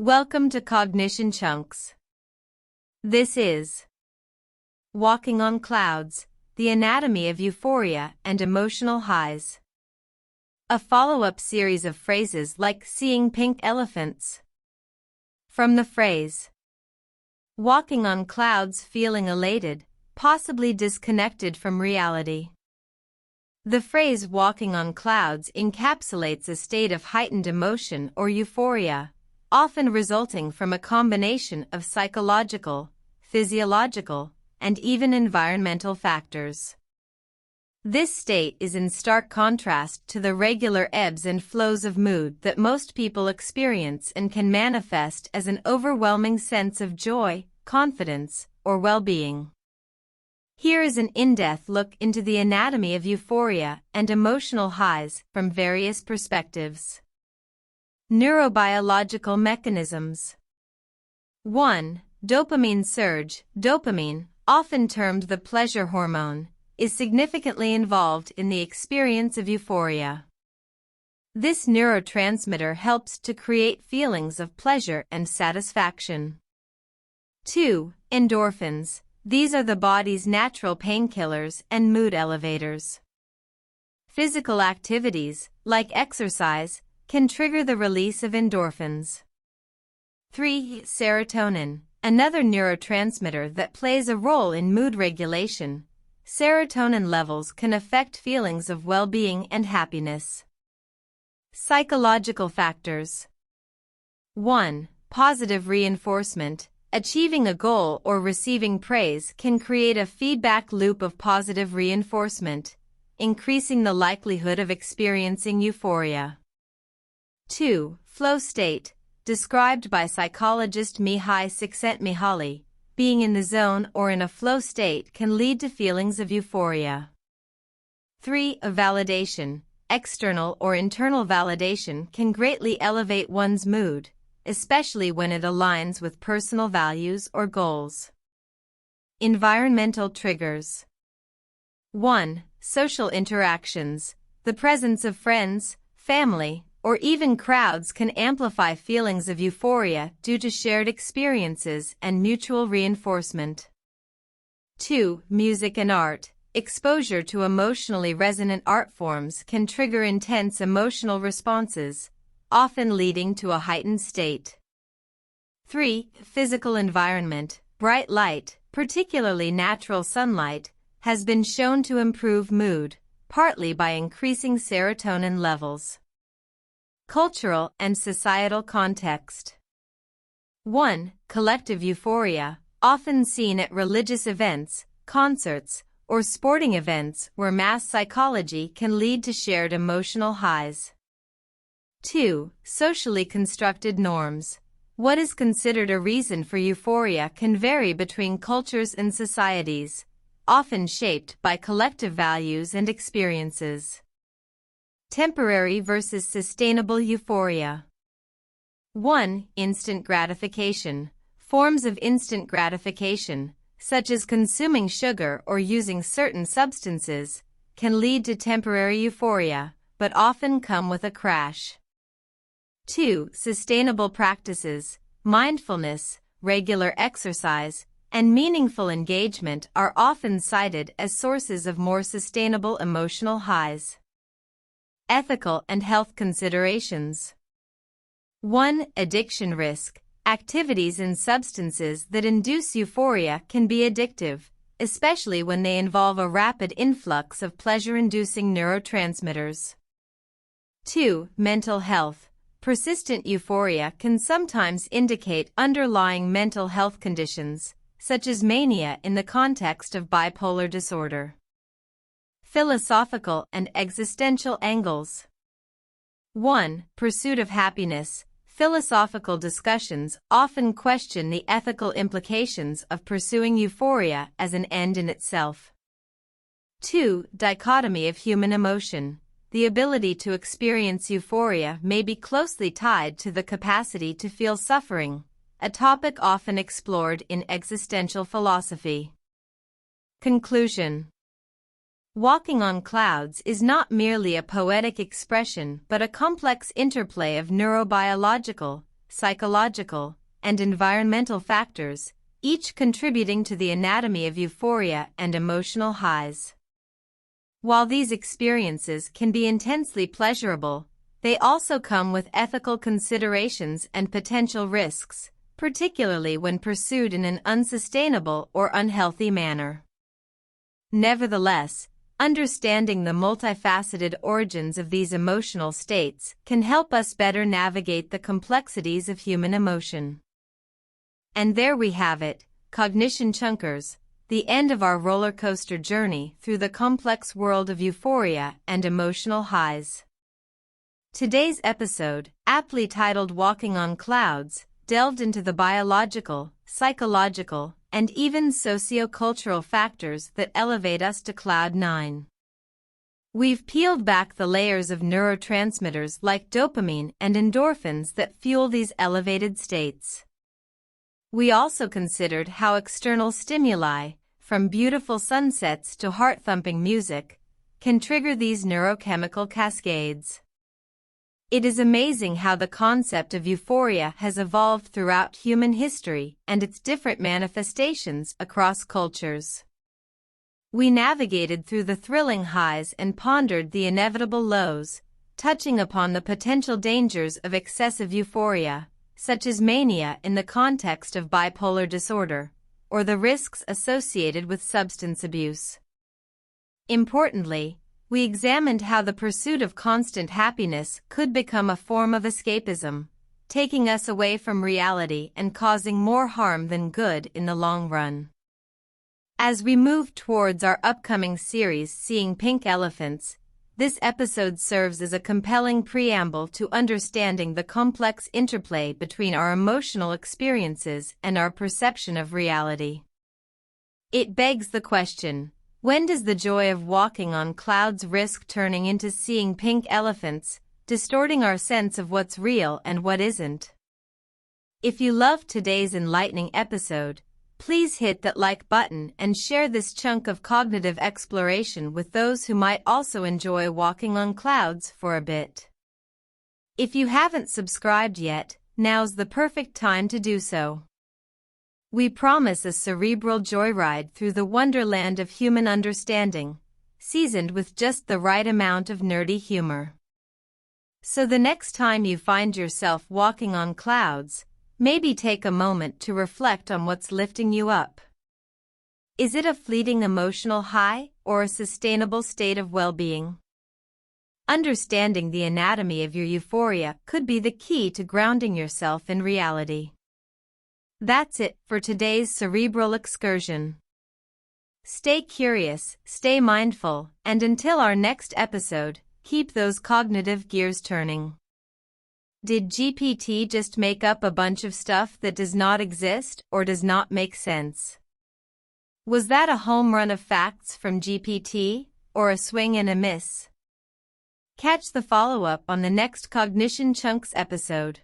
Welcome to CognitionChunks. This is Walking on Clouds, the Anatomy of Euphoria and Emotional Highs. A follow-up series of phrases like seeing pink elephants. From the phrase, walking on clouds, feeling elated, possibly disconnected from reality. The phrase walking on clouds encapsulates a state of heightened emotion or euphoria, often resulting from a combination of psychological, physiological, and even environmental factors. This state is in stark contrast to the regular ebbs and flows of mood that most people experience and can manifest as an overwhelming sense of joy, confidence, or well-being. Here is an in-depth look into the anatomy of euphoria and emotional highs from various perspectives. Neurobiological mechanisms. 1. Dopamine surge. Dopamine, often termed the pleasure hormone, is significantly involved in the experience of euphoria. This neurotransmitter helps to create feelings of pleasure and satisfaction. 2. Endorphins. These are the body's natural painkillers and mood elevators. Physical activities, like exercise, can trigger the release of endorphins. 3. Serotonin, another neurotransmitter that plays a role in mood regulation. Serotonin levels can affect feelings of well-being and happiness. Psychological factors. 1. Positive reinforcement. Achieving a goal or receiving praise can create a feedback loop of positive reinforcement, increasing the likelihood of experiencing euphoria. 2. Flow state, described by psychologist Mihai Csikszentmihalyi, being in the zone or in a flow state can lead to feelings of euphoria. 3. Validation, external or internal validation can greatly elevate one's mood, especially when it aligns with personal values or goals. Environmental triggers. 1. Social interactions. The presence of friends, family, or even crowds can amplify feelings of euphoria due to shared experiences and mutual reinforcement. 2. Music and art. Exposure to emotionally resonant art forms can trigger intense emotional responses, often leading to a heightened state. 3. Physical environment. Bright light, particularly natural sunlight, has been shown to improve mood, partly by increasing serotonin levels. Cultural and societal context. 1. Collective euphoria, often seen at religious events, concerts, or sporting events where mass psychology can lead to shared emotional highs. 2. Socially constructed norms. What is considered a reason for euphoria can vary between cultures and societies, often shaped by collective values and experiences. Temporary versus sustainable euphoria. 1. Instant gratification. Forms of instant gratification, such as consuming sugar or using certain substances, can lead to temporary euphoria, but often come with a crash. 2. Sustainable practices. Mindfulness, regular exercise, and meaningful engagement are often cited as sources of more sustainable emotional highs. Ethical and health considerations. 1. Addiction risk. Activities and substances that induce euphoria can be addictive, especially when they involve a rapid influx of pleasure-inducing neurotransmitters. 2. Mental health. Persistent euphoria can sometimes indicate underlying mental health conditions, such as mania in the context of bipolar disorder. Philosophical and existential angles. 1. Pursuit of happiness. Philosophical discussions often question the ethical implications of pursuing euphoria as an end in itself. 2. Dichotomy of human emotion. The ability to experience euphoria may be closely tied to the capacity to feel suffering, a topic often explored in existential philosophy. Conclusion. Walking on clouds is not merely a poetic expression but a complex interplay of neurobiological, psychological, and environmental factors, each contributing to the anatomy of euphoria and emotional highs. While these experiences can be intensely pleasurable, they also come with ethical considerations and potential risks, particularly when pursued in an unsustainable or unhealthy manner. Nevertheless, understanding the multifaceted origins of these emotional states can help us better navigate the complexities of human emotion. And there we have it, Cognition Chunkers, the end of our roller coaster journey through the complex world of euphoria and emotional highs. Today's episode, aptly titled Walking on Clouds, delved into the biological, psychological, and even socio-cultural factors that elevate us to Cloud 9. We've peeled back the layers of neurotransmitters like dopamine and endorphins that fuel these elevated states. We also considered how external stimuli, from beautiful sunsets to heart-thumping music, can trigger these neurochemical cascades. It is amazing how the concept of euphoria has evolved throughout human history and its different manifestations across cultures. We navigated through the thrilling highs and pondered the inevitable lows, touching upon the potential dangers of excessive euphoria, such as mania in the context of bipolar disorder, or the risks associated with substance abuse. Importantly, we examined how the pursuit of constant happiness could become a form of escapism, taking us away from reality and causing more harm than good in the long run. As we move towards our upcoming series Seeing Pink Elephants, this episode serves as a compelling preamble to understanding the complex interplay between our emotional experiences and our perception of reality. It begs the question, when does the joy of walking on clouds risk turning into seeing pink elephants, distorting our sense of what's real and what isn't? If you loved today's enlightening episode, please hit that like button and share this chunk of cognitive exploration with those who might also enjoy walking on clouds for a bit. If you haven't subscribed yet, now's the perfect time to do so. We promise a cerebral joyride through the wonderland of human understanding, seasoned with just the right amount of nerdy humor. So the next time you find yourself walking on clouds, maybe take a moment to reflect on what's lifting you up. Is it a fleeting emotional high or a sustainable state of well-being? Understanding the anatomy of your euphoria could be the key to grounding yourself in reality. That's it for today's cerebral excursion. Stay curious, stay mindful, and until our next episode, keep those cognitive gears turning. Did GPT just make up a bunch of stuff that does not exist or does not make sense? Was that a home run of facts from GPT, or a swing and a miss? Catch the follow-up on the next Cognition Chunks episode.